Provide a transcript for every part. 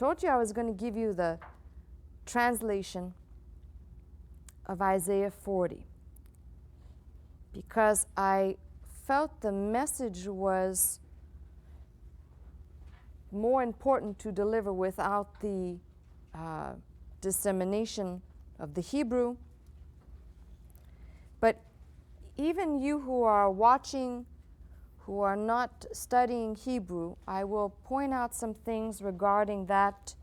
told you I was going to give you the translation of Isaiah 40 because I felt the message was more important to deliver without the dissemination of the Hebrew. But even you who are watching, who are not studying Hebrew, I will point out some things regarding that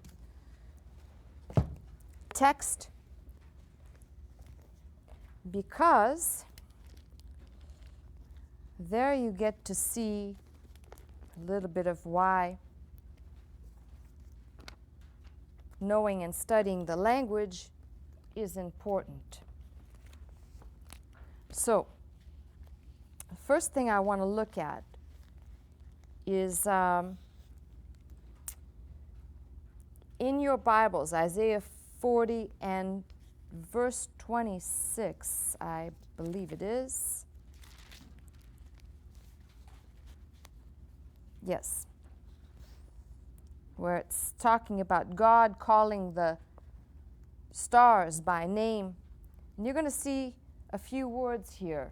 text, because there you get to see a little bit of why knowing and studying the language is important. So, the first thing I want to look at is in your Bibles, Isaiah 40 and verse 26, I believe it is. Yes. Where it's talking about God calling the stars by name. And you're going to see a few words here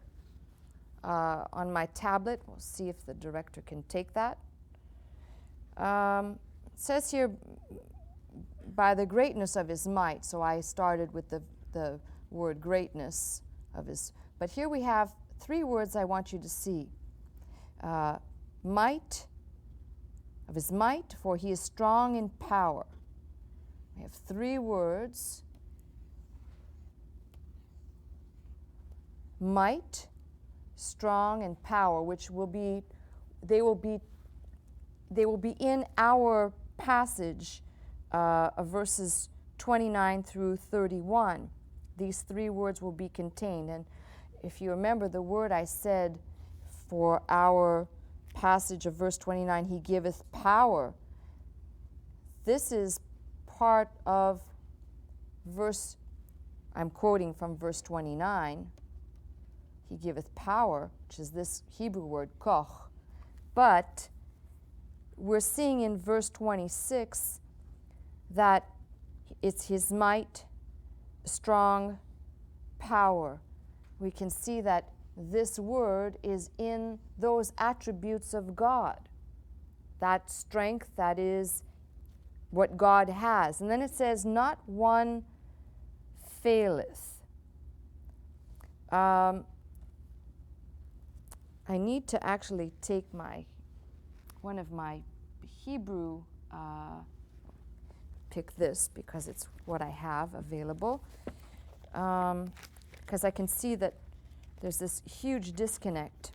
on my tablet. We'll see if the director can take that. It says here, by the greatness of his might. So I started with the word greatness of his. But here we have three words I want you to see. Might, of his might, for he is strong in power. We have three words. Might, strong, and power, which will be, they will be in our passage of verses 29 through 31. These three words will be contained. And if you remember the word I said for our passage of verse 29, he giveth power. This is part of verse, I'm quoting from verse 29. He giveth power, which is this Hebrew word, koch. But we're seeing in verse 26 that it's his might, strong power. We can see that this word is in those attributes of God. That strength, that is what God has. And then it says, not one faileth. I need to actually take one of my Hebrew, pick this because it's what I have available, because I can see that there's this huge disconnect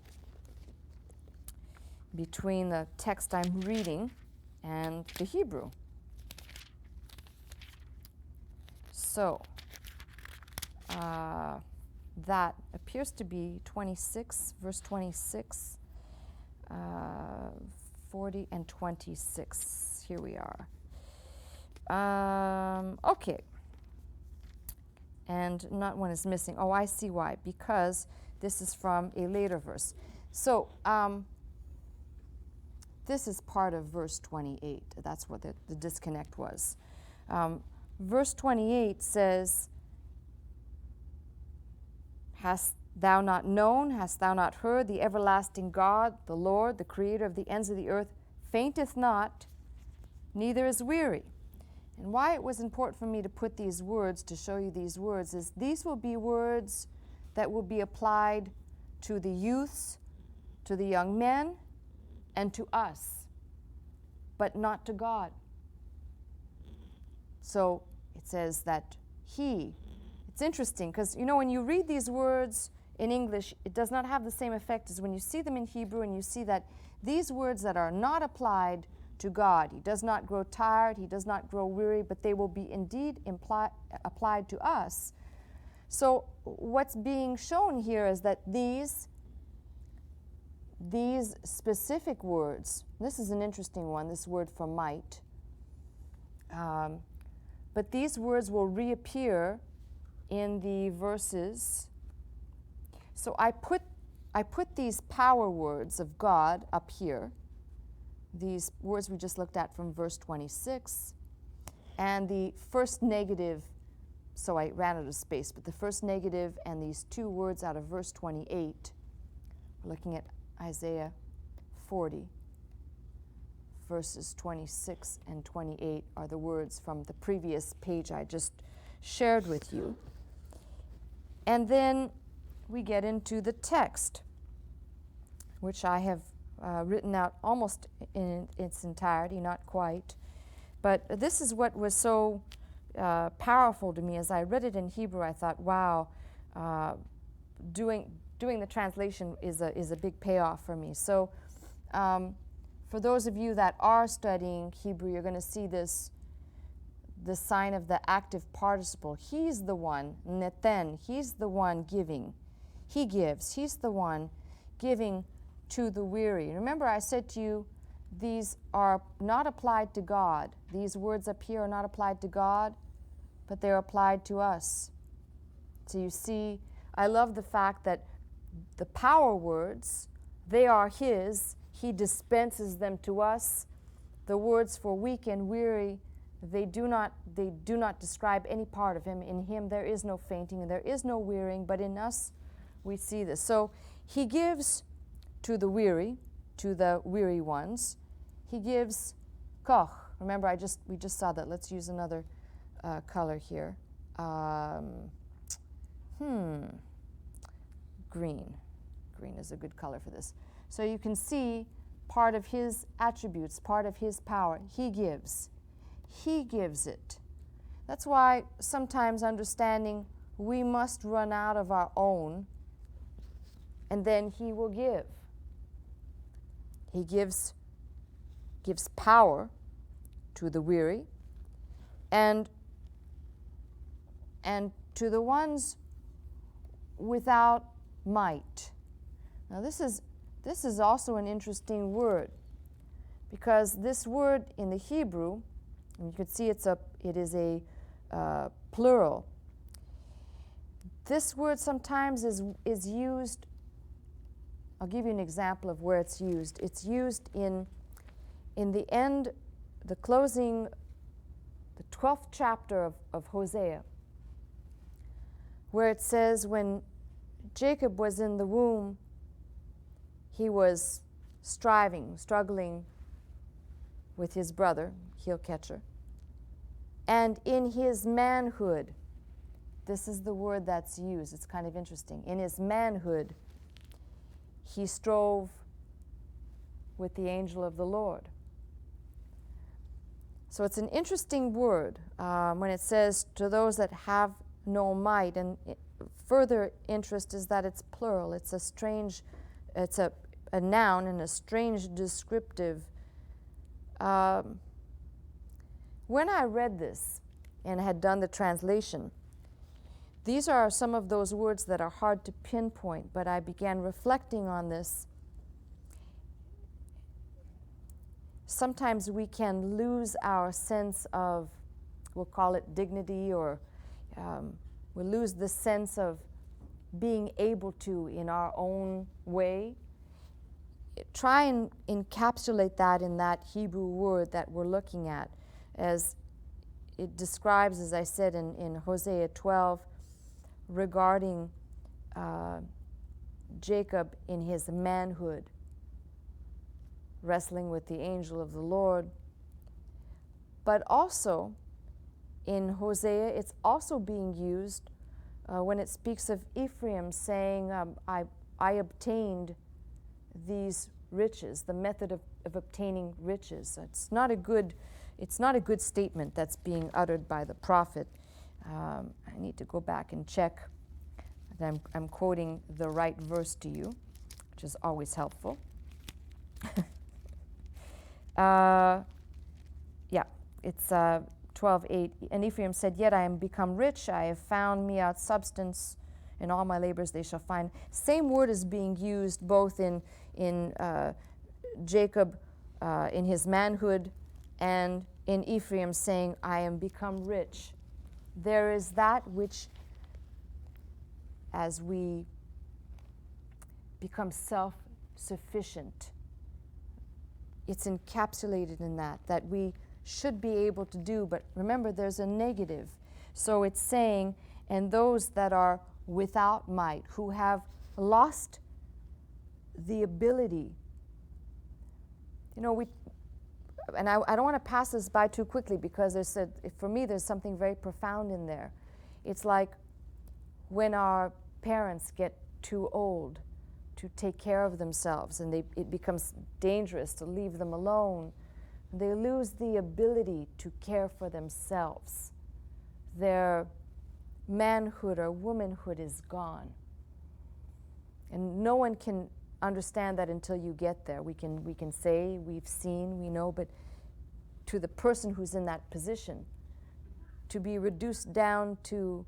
between the text I'm reading and the Hebrew. So that appears to be 26, verse 26, 40 and 26. Here we are. Okay. And not one is missing. Oh, I see why. Because this is from a later verse. So this is part of verse 28. That's what the disconnect was. Verse 28 says, hast thou not known, hast thou not heard, the everlasting God, the Lord, the creator of the ends of the earth, fainteth not, neither is weary. And why it was important for me to put these words, to show you these words, is these will be words that will be applied to the youths, to the young men, and to us, but not to God. So it says that he, it's interesting because, you know, when you read these words in English, it does not have the same effect as when you see them in Hebrew and you see that these words that are not applied to God, he does not grow tired, he does not grow weary, but they will be indeed applied to us. So what's being shown here is that these specific words, this is an interesting one, this word for might, but these words will reappear in the verses. So I put these power words of God up here, these words we just looked at from verse 26, and the first negative, so I ran out of space, but the first negative and these two words out of verse 28, we're looking at Isaiah 40, verses 26 and 28 are the words from the previous page I just shared with you. And then we get into the text, which I have written out almost in its entirety, not quite. But this is what was so powerful to me. As I read it in Hebrew, I thought, wow, doing the translation is a big payoff for me. So for those of you that are studying Hebrew, you're going to see the sign of the active participle. He's the one, neten, he's the one giving. He gives. He's the one giving to the weary. Remember, I said to you, these are not applied to God. These words up here are not applied to God, but they're applied to us. So you see, I love the fact that the power words, they are His. He dispenses them to us. The words for weak and weary, they do not describe any part of Him. In Him there is no fainting and there is no wearying, but in us we see this. So He gives to the weary ones. He gives koch. Remember, we just saw that. Let's use another color here. Green. Green is a good color for this. So you can see part of His attributes, part of His power. He gives. He gives it. That's why sometimes understanding we must run out of our own, and then He will give. He gives power to the weary, and to the ones without might. Now this is also an interesting word, because this word in the Hebrew, and you can see it is a plural. This word sometimes is used. I'll give you an example of where it's used. It's used in the end, the closing, the 12th chapter of Hosea, where it says when Jacob was in the womb, he was struggling with his brother, heel catcher. And in his manhood, this is the word that's used. It's kind of interesting. In his manhood, he strove with the angel of the Lord. So it's an interesting word when it says to those that have no might. And further interest is that it's plural. It's a noun and a strange descriptive. When I read this and had done the translation, these are some of those words that are hard to pinpoint, but I began reflecting on this. Sometimes we can lose our sense of, we'll call it dignity, or we'll lose the sense of being able to in our own way. Try and encapsulate that in that Hebrew word that we're looking at, as it describes, as I said in Hosea 12, regarding Jacob in his manhood, wrestling with the angel of the Lord. But also in Hosea, it's also being used when it speaks of Ephraim saying, I obtained these riches, the method of obtaining riches. It's not a good statement that's being uttered by the prophet. I need to go back and check that I'm quoting the right verse to you, which is always helpful. It's 12:8. And Ephraim said, Yet I am become rich, I have found me out substance, in all my labors they shall find. Same word is being used both in Jacob in his manhood, and in Ephraim saying, I am become rich. There is that which, as we become self-sufficient, it's encapsulated in that we should be able to do. But remember, there's a negative. So it's saying, and those that are without might, who have lost the ability. You know, I don't want to pass this by too quickly, because for me there's something very profound in there. It's like when our parents get too old to take care of themselves, and it becomes dangerous to leave them alone. They lose the ability to care for themselves. Their manhood or womanhood is gone. And no one can understand that until you get there. We can say, we've seen, we know, but to the person who's in that position, to be reduced down to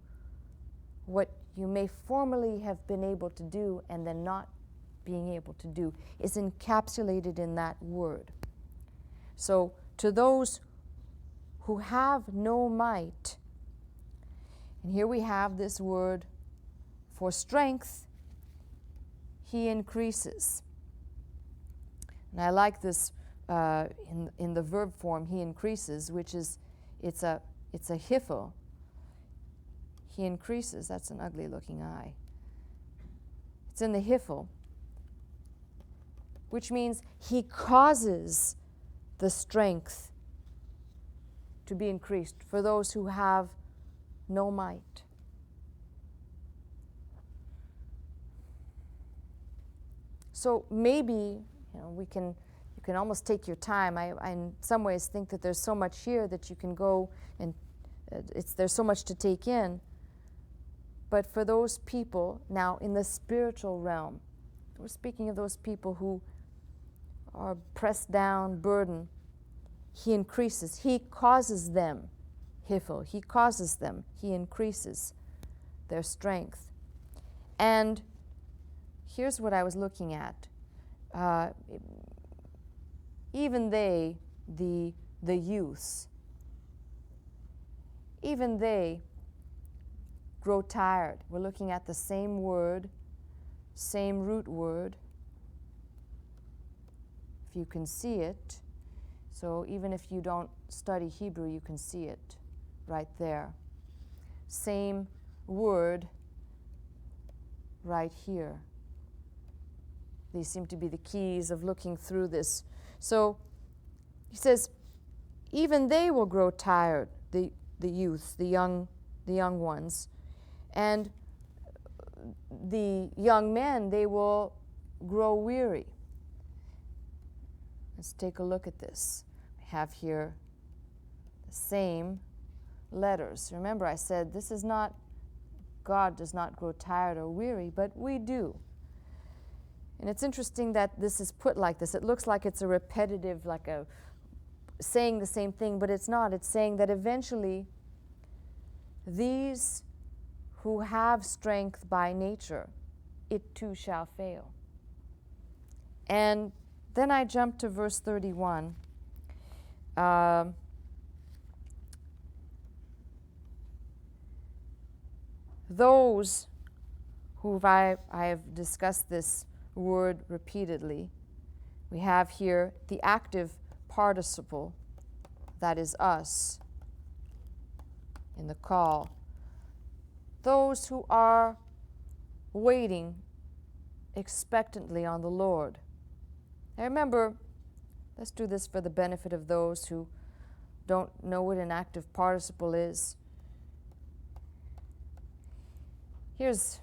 what you may formerly have been able to do and then not being able to do, is encapsulated in that word. So to those who have no might, and here we have this word for strength, he increases. And I like this in the verb form, he increases, which is, it's a hiphil. He increases. That's an ugly looking eye. It's in the hiphil, which means he causes the strength to be increased for those who have no might. So maybe, you can almost take your time. I in some ways think that there's so much here that you can go and there's so much to take in. But for those people now in the spiritual realm, we're speaking of those people who are pressed down, burdened. He increases. He causes them, hiphil. He causes them. He increases their strength. And here's what I was looking at. Even they, the youths, even they grow tired. We're looking at the same word, same root word. If you can see it, so even if you don't study Hebrew, you can see it right there. Same word right here. These seem to be the keys of looking through this. So he says, even they will grow tired, the youth, the young ones. And the young men, they will grow weary. Let's take a look at this. I have here the same letters. Remember, I said this is not, God does not grow tired or weary, but we do. And it's interesting that this is put like this. It looks like it's a repetitive, like a saying the same thing, but it's not. It's saying that eventually these who have strength by nature, it too shall fail. And then I jump to verse 31. Those who I have discussed this word repeatedly. We have here the active participle, that is us, in the call. Those who are waiting expectantly on the Lord. Now remember, let's do this for the benefit of those who don't know what an active participle is. Here's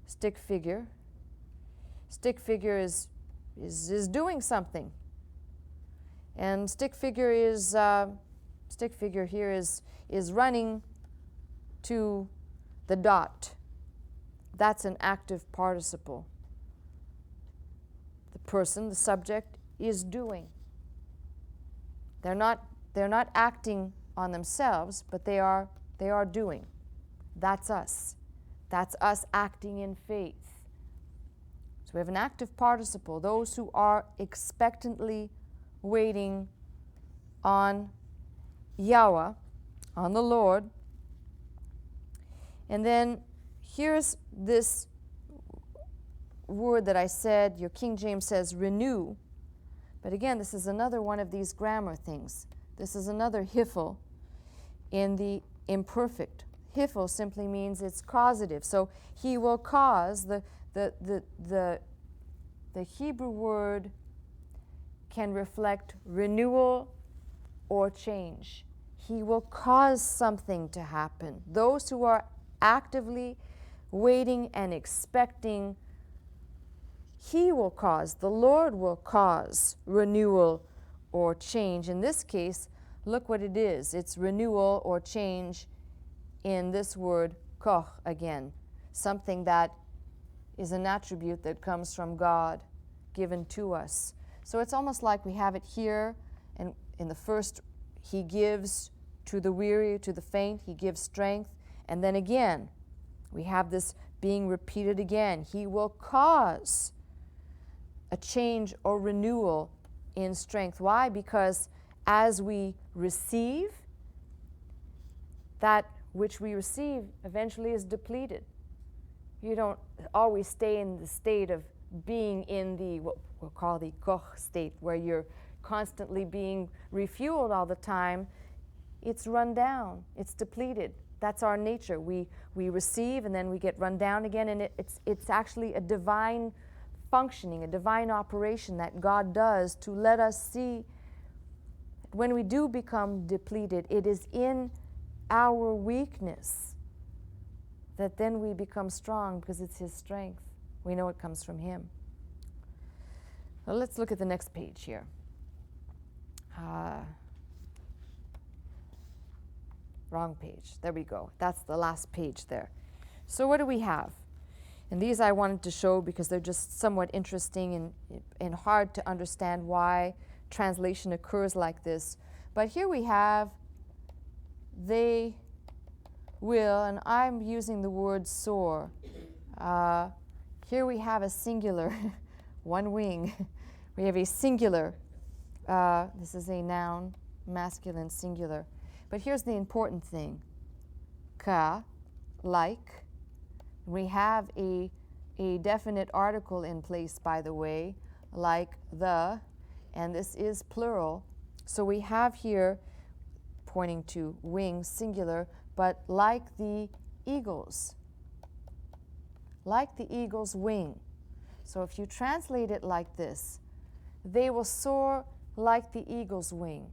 stick figure. Stick figure is doing something. And stick figure here is running to the dot. That's an active participle. The person, the subject, is doing. They're not acting on themselves, but they are doing. That's us. That's us acting in faith. So we have an active participle, those who are expectantly waiting on Yahweh, on the Lord. And then here's this word that I said, your King James says renew. But again, this is another one of these grammar things. This is another hifel in the imperfect. Hifel simply means it's causative. So he will cause, the Hebrew word can reflect renewal or change. He will cause something to happen. Those who are actively waiting and expecting, he will cause, the Lord will cause renewal or change. In this case, look what it is. It's renewal or change in this word, koch, again. Something that is an attribute that comes from God, given to us. So it's almost like we have it here, and in the first, he gives to the weary, to the faint, he gives strength. And then again, we have this being repeated again. He will cause a change or renewal in strength. Why? Because as we receive, that which we receive eventually is depleted. You don't always stay in the state of being in the, what we'll call the koch state, where you're constantly being refueled all the time. It's run down, it's depleted. That's our nature. We receive and then we get run down again, and it's actually a divine functioning, a divine operation that God does to let us see when we do become depleted. It is in our weakness that then we become strong, because it's his strength. We know it comes from him. Well, let's look at the next page here. Wrong page. There we go. That's the last page there. So what do we have? And these I wanted to show because they're just somewhat interesting and hard to understand why translation occurs like this. But here we have, they will, and I'm using the word soar. Here we have a singular, one wing. We have a singular. This is a noun, masculine, singular. But here's the important thing. Ka, like. We have a definite article in place, by the way, like the, and this is plural. So we have here, pointing to wings, singular, but like the eagles. Like the eagle's wing. So if you translate it like this, they will soar like the eagle's wing.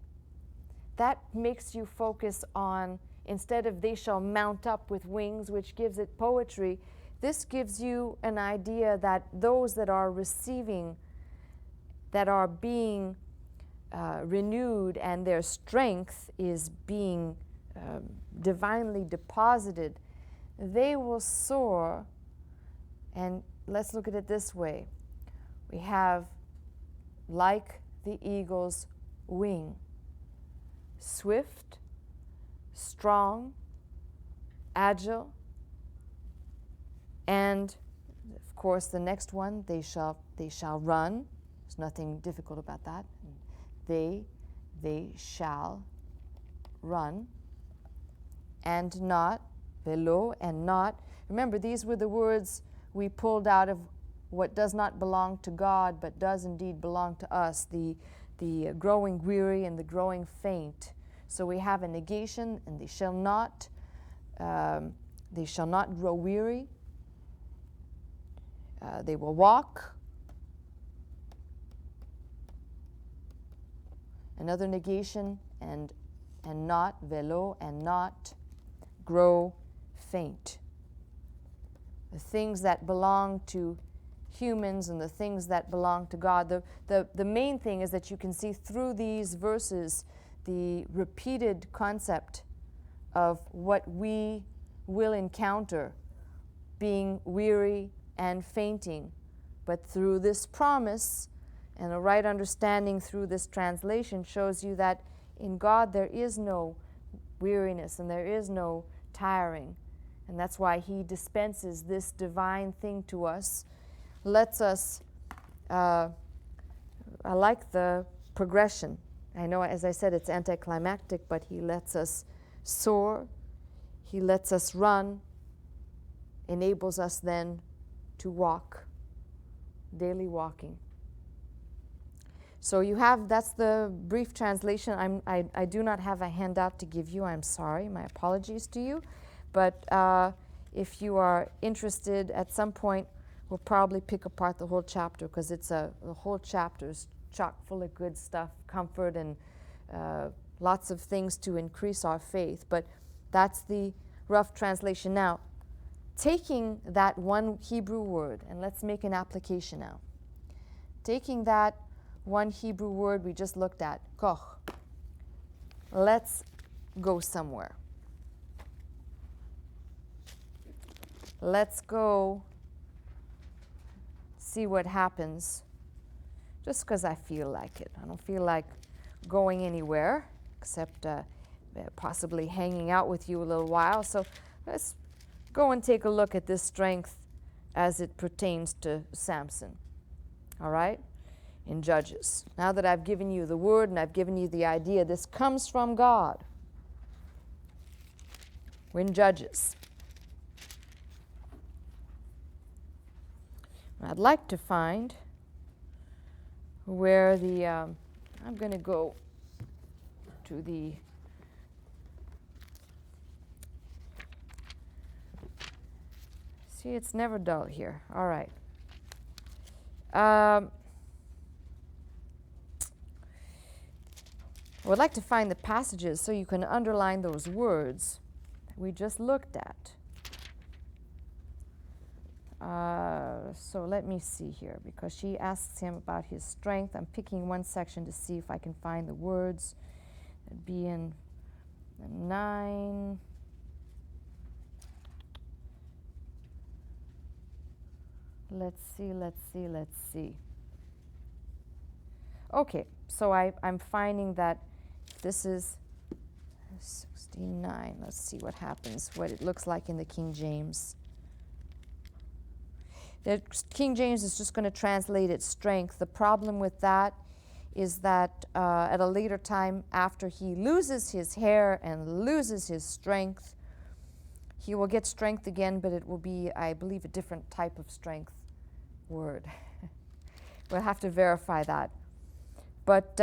That makes you focus on, instead of they shall mount up with wings, which gives it poetry, this gives you an idea that those that are receiving, that are being renewed, and their strength is being divinely deposited, they will soar. And let's look at it this way. We have like the eagle's wing. Swift, strong, agile, and of course the next one, they shall run. There's nothing difficult about that. They shall run, and not, velo, and not. Remember, these were the words we pulled out of what does not belong to God, but does indeed belong to us, the growing weary and the growing faint. So we have a negation, and they shall not grow weary. They will walk. Another negation, and not, velo, and not grow faint. The things that belong to humans and the things that belong to God. The main thing is that you can see through these verses the repeated concept of what we will encounter, being weary and fainting. But through this promise and a right understanding through this translation shows you that in God there is no weariness and there is no tiring. And that's why he dispenses this divine thing to us. Lets us, I like the progression. I know, as I said, it's anticlimactic, but he lets us soar, he lets us run, enables us then to walk, daily walking. So you have, that's the brief translation. I do not have a handout to give you. I'm sorry. My apologies to you. But if you are interested, at some point, we'll probably pick apart the whole chapter, because the whole chapter is chock full of good stuff, comfort, and lots of things to increase our faith. But that's the rough translation. Now, taking that one Hebrew word, and let's make an application now. Taking that one Hebrew word we just looked at, koch, let's go somewhere. Let's go see what happens, just because I feel like it. I don't feel like going anywhere except possibly hanging out with you a little while. So let's go and take a look at this strength as it pertains to Samson. All right? In Judges. Now that I've given you the word and I've given you the idea, this comes from God. We're in Judges. I'd like to find where the, I'm going to go to the, see, it's never dull here. All right. I would like to find the passages so you can underline those words that we just looked at. So let me see here, because she asks him about his strength. I'm picking one section to see if I can find the words. It'd be in 9. Let's see. Okay, so I'm finding that this is 69. Let's see what happens, what it looks like in the King James. The King James is just going to translate its strength. The problem with that is that at a later time, after he loses his hair and loses his strength, he will get strength again, but it will be, I believe, a different type of strength word. We'll have to verify that. But,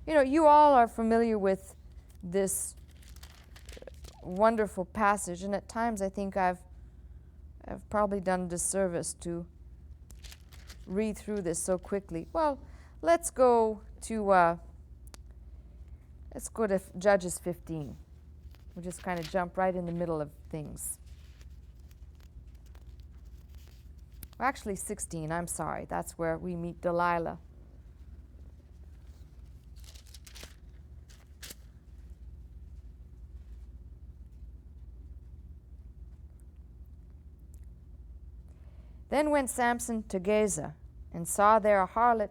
you all are familiar with this wonderful passage, and at times I think I've probably done a disservice to read through this so quickly. Well, let's go to Judges 15. We'll just kind of jump right in the middle of things. Well, actually 16, I'm sorry. That's where we meet Delilah. Then went Samson to Gaza, and saw there a harlot,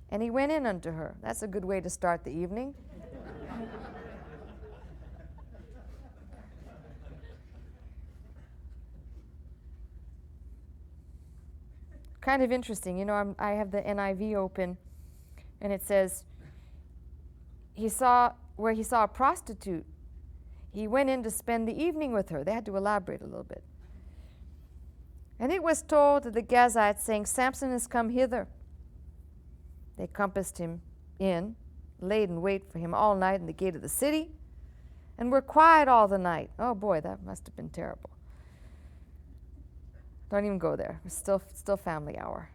and he went in unto her. That's a good way to start the evening. Kind of interesting. I have the NIV open, and it says, he saw a prostitute. He went in to spend the evening with her. They had to elaborate a little bit. And it was told to the Gazites, saying, Samson is come hither. They compassed him in, laid in wait for him all night in the gate of the city, and were quiet all the night. Oh boy, that must have been terrible. Don't even go there. It's still family hour.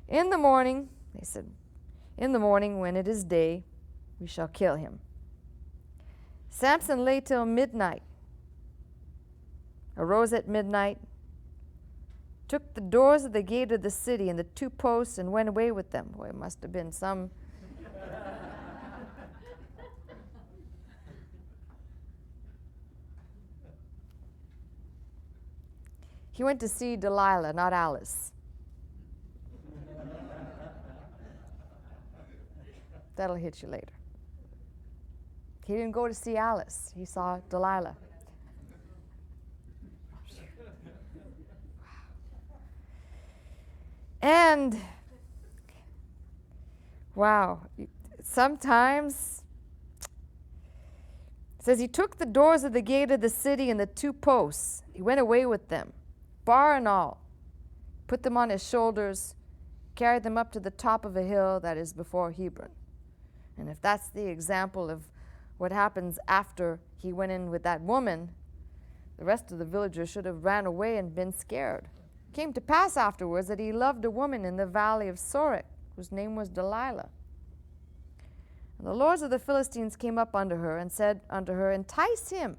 In the morning, they said, in the morning when it is day, we shall kill him. Samson lay till midnight, arose at midnight, took the doors of the gate of the city and the 2 posts, and went away with them. Boy, it must have been some... He went to see Delilah, not Alice. That'll hit you later. He didn't go to see Alice. He saw Delilah. And, wow, sometimes, it says he took the doors of the gate of the city and the 2 posts. He went away with them, bar and all, put them on his shoulders, carried them up to the top of a hill that is before Hebron. And if that's the example of what happens after he went in with that woman, the rest of the villagers should have ran away and been scared. It came to pass afterwards that he loved a woman in the valley of Sorek, whose name was Delilah. And the lords of the Philistines came up unto her and said unto her, Entice him.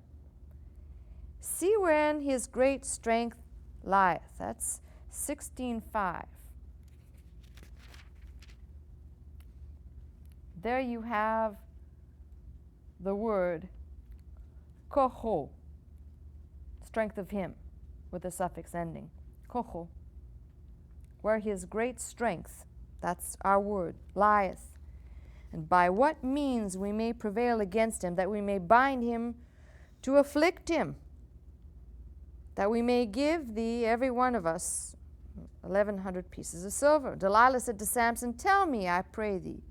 See wherein his great strength lieth. That's 16:5. There you have the word koho, strength of him, with a suffix ending. Koho. Where his great strength, that's our word, lieth. And by what means we may prevail against him, that we may bind him to afflict him, that we may give thee, every one of us, 1,100 pieces of silver. Delilah said to Samson, Tell me, I pray thee,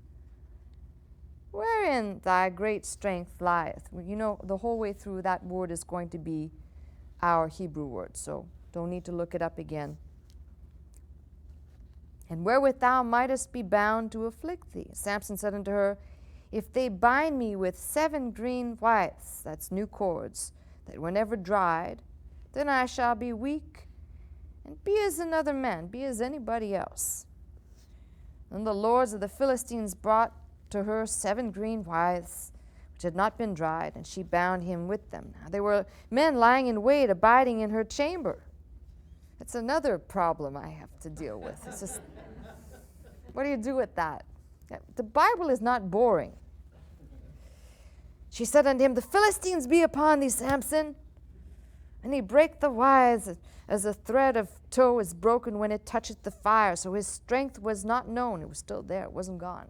wherein thy great strength lieth. Well, you know, the whole way through that word is going to be our Hebrew word, so don't need to look it up again. And wherewith thou mightest be bound to afflict thee. Samson said unto her, If they bind me with 7 green withes, that's new cords, that were never dried, then I shall be weak, and be as another man, be as anybody else. And the lords of the Philistines brought to her 7 green withes, which had not been dried, and she bound him with them. Now, there were men lying in wait, abiding in her chamber. That's another problem I have to deal with. It's just, what do you do with that? The Bible is not boring. She said unto him, The Philistines be upon thee, Samson. And he brake the withes as a thread of tow is broken when it toucheth the fire. So his strength was not known. It was still there. It wasn't gone.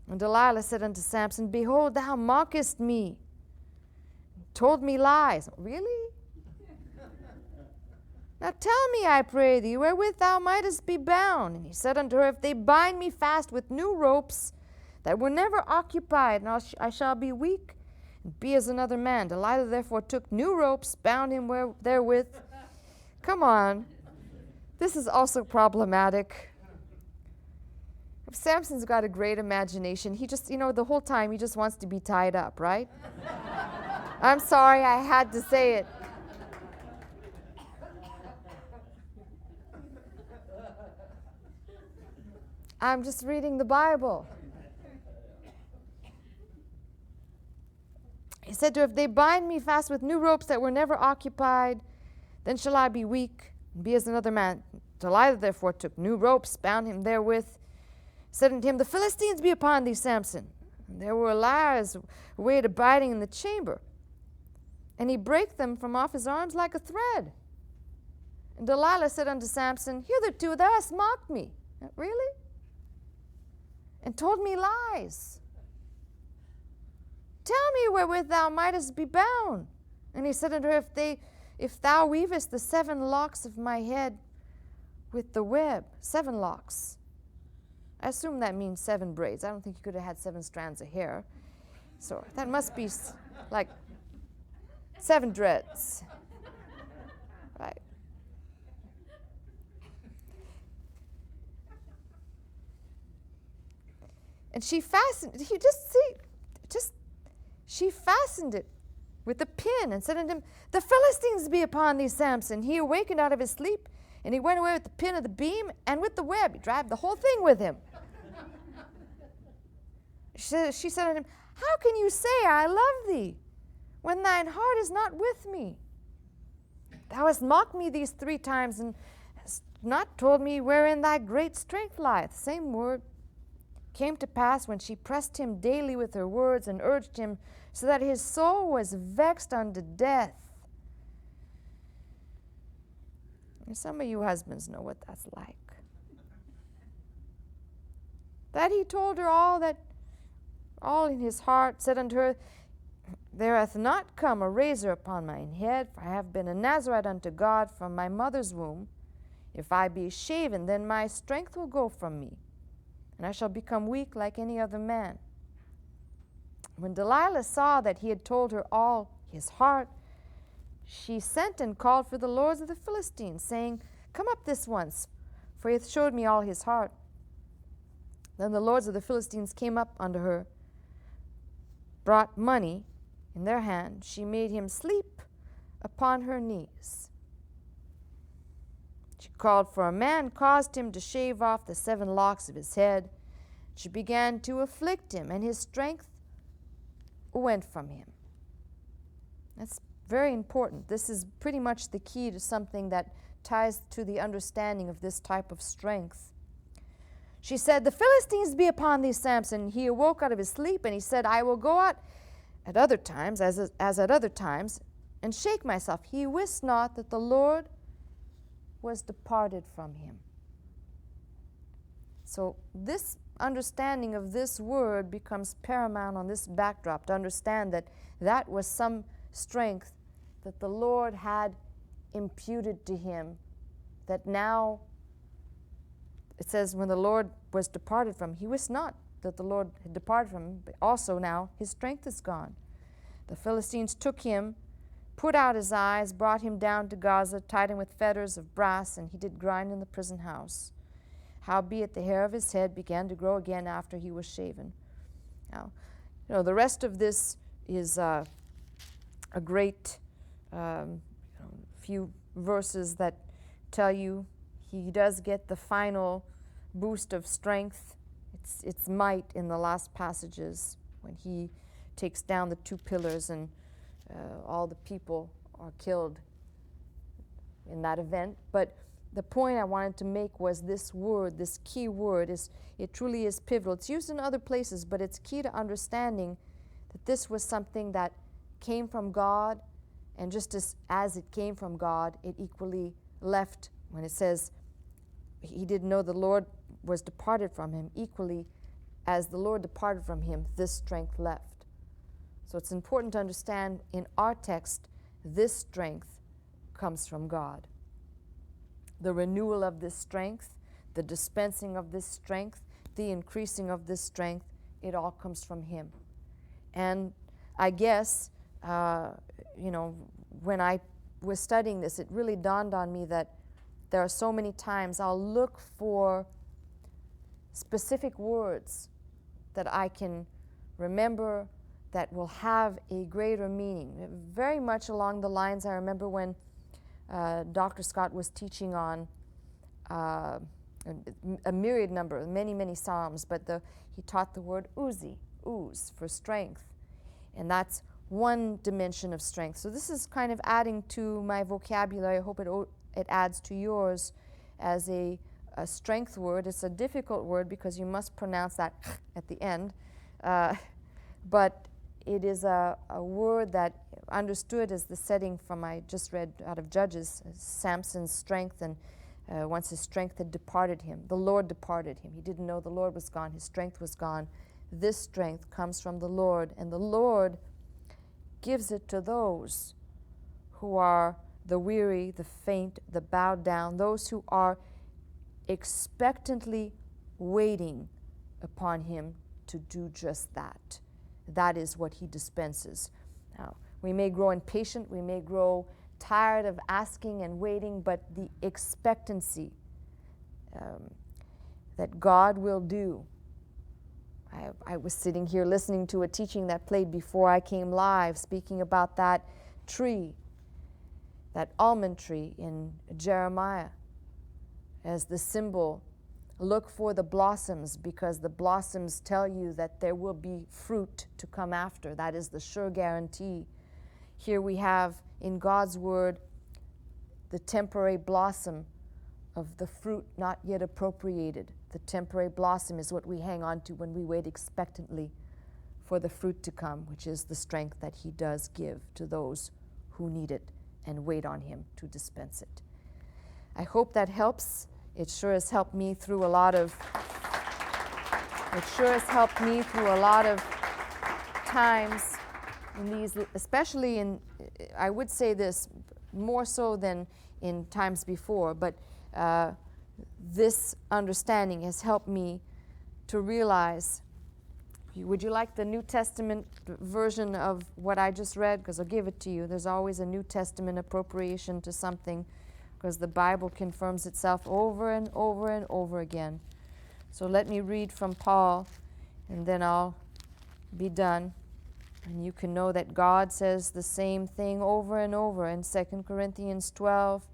And Delilah said unto Samson, Behold, thou mockest me, told me lies. Really? Now tell me, I pray thee, wherewith thou mightest be bound. And he said unto her, If they bind me fast with new ropes that were never occupied, and I shall be weak, and be as another man. Delilah therefore took new ropes, bound him therewith. Come on. This is also problematic. If Samson's got a great imagination, he just, the whole time he just wants to be tied up, right? I'm sorry, I had to say it. I'm just reading the Bible. He said to her, If they bind me fast with new ropes that were never occupied, then shall I be weak and be as another man. Delilah therefore took new ropes, bound him therewith, said unto him, The Philistines be upon thee, Samson. And there were liars await abiding in the chamber. And he brake them from off his arms like a thread. And Delilah said unto Samson, Hitherto thou hast mocked me. Really? And told me lies. Tell me wherewith thou mightest be bound. And he said unto her, If thou weavest the 7 locks of my head with the web, 7 locks. I assume that means 7 braids. I don't think you could have had 7 strands of hair. So that must be like 7 dreads. Right. And she fastened, she fastened it with a pin and said unto him, The Philistines be upon thee, Samson. He awakened out of his sleep, and he went away with the pin of the beam and with the web. He dragged the whole thing with him. She said unto him, How can you say, I love thee, when thine heart is not with me? Thou hast mocked me these 3 times, and hast not told me wherein thy great strength lieth. Same word. Came to pass when she pressed him daily with her words and urged him, so that his soul was vexed unto death. And some of you husbands know what that's like. That he told her all in his heart, said unto her, There hath not come a razor upon mine head, for I have been a Nazarite unto God from my mother's womb. If I be shaven, then my strength will go from me, and I shall become weak like any other man. When Delilah saw that he had told her all his heart, she sent and called for the lords of the Philistines, saying, Come up this once, for he hath showed me all his heart. Then the lords of the Philistines came up unto her, brought money in their hand. She made him sleep upon her knees. She called for a man, caused him to shave off the 7 locks of his head. She began to afflict him, and his strength went from him. That's very important. This is pretty much the key to something that ties to the understanding of this type of strength. She said, the Philistines be upon thee, Samson. He awoke out of his sleep, and he said, I will go out at other times, as at other times, and shake myself. He wist not that the Lord was departed from him. So this understanding of this word becomes paramount on this backdrop, to understand that that was some strength that the Lord had imputed to him, that now it says when the Lord was departed from him, he wist not that the Lord had departed from him, but also now his strength is gone. The Philistines took him, put out his eyes, brought him down to Gaza, tied him with fetters of brass, and he did grind in the prison house. Howbeit the hair of his head began to grow again after he was shaven. Now, the rest of this is a great few verses that tell you he does get the final boost of strength. It's might in the last passages when he takes down the 2 pillars and all the people are killed in that event. But the point I wanted to make was this word, this key word, it truly is pivotal. It's used in other places, but it's key to understanding that this was something that came from God, and just as it came from God, it equally left. When it says he didn't know the Lord was departed from him, equally as the Lord departed from him, this strength left. So it's important to understand in our text, this strength comes from God. The renewal of this strength, the dispensing of this strength, the increasing of this strength, it all comes from him. And I guess, when I was studying this, it really dawned on me that there are so many times I'll look for specific words that I can remember that will have a greater meaning. Very much along the lines I remember when Dr. Scott was teaching on a myriad number, many psalms, but he taught the word ooze for strength. And that's one dimension of strength. So this is kind of adding to my vocabulary. I hope it adds to yours as a strength word. It's a difficult word because you must pronounce that at the end. But it is a word that understood as the setting from I just read out of Judges, Samson's strength, and once his strength had departed him, the Lord departed him. He didn't know the Lord was gone. His strength was gone. This strength comes from the Lord, and the Lord gives it to those who are the weary, the faint, the bowed down, those who are expectantly waiting upon him to do just that. That is what he dispenses. Now, we may grow impatient, we may grow tired of asking and waiting, but the expectancy that God will do. I was sitting here listening to a teaching that played before I came live, speaking about that tree, that almond tree in Jeremiah, as the symbol. Look for the blossoms, because the blossoms tell you that there will be fruit to come after. That is the sure guarantee. Here we have in God's word the temporary blossom of the fruit not yet appropriated. The temporary blossom is what we hang on to when we wait expectantly for the fruit to come, which is the strength that he does give to those who need it and wait on him to dispense it. I hope that helps. It sure has helped me through a lot of times in these, especially in, I would say this more so than in times before, but this understanding has helped me to realize. Would you like the New Testament version of what I just read? Because I'll give it to you. There's always a New Testament appropriation to something, because the Bible confirms itself over and over and over again. So let me read from Paul, and then I'll be done. And you can know that God says the same thing over and over in 2 Corinthians 12,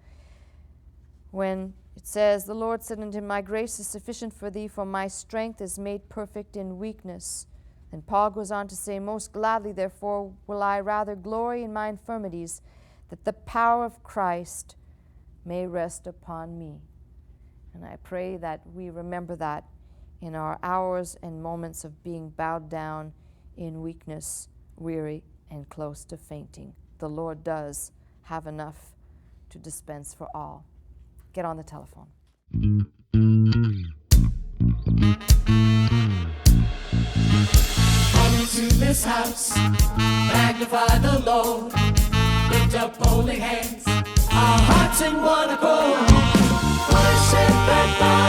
when it says, the Lord said unto him, my grace is sufficient for thee, for my strength is made perfect in weakness. And Paul goes on to say, most gladly, therefore, will I rather glory in my infirmities, that the power of Christ may rest upon me. And I pray that we remember that in our hours and moments of being bowed down in weakness, weary, and close to fainting. The Lord does have enough to dispense for all. Get on the telephone. Come into this house, magnify the Lord, lift up holy hands, our hearts in one accord, worship at the